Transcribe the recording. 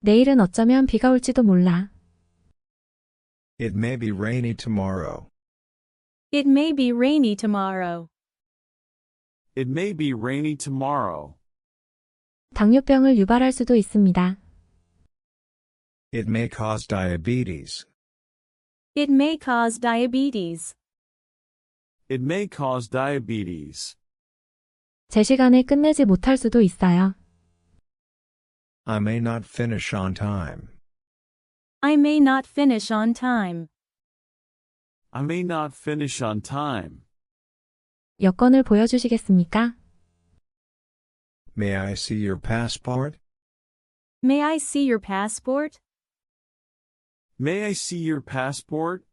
내일은 어쩌면 비가 올지도 몰라. It may be rainy tomorrow. It may be rainy tomorrow. It may be rainy tomorrow. 당뇨병을 유발할 수도 있습니다. It may cause diabetes. It may cause diabetes. It may cause diabetes. 제 시간에 끝내지 못할 수도 있어요. I may not finish on time. I may not finish on time. I may not finish on time. 여권을 보여주시겠습니까? May I see your passport? May I see your passport? May I see your passport?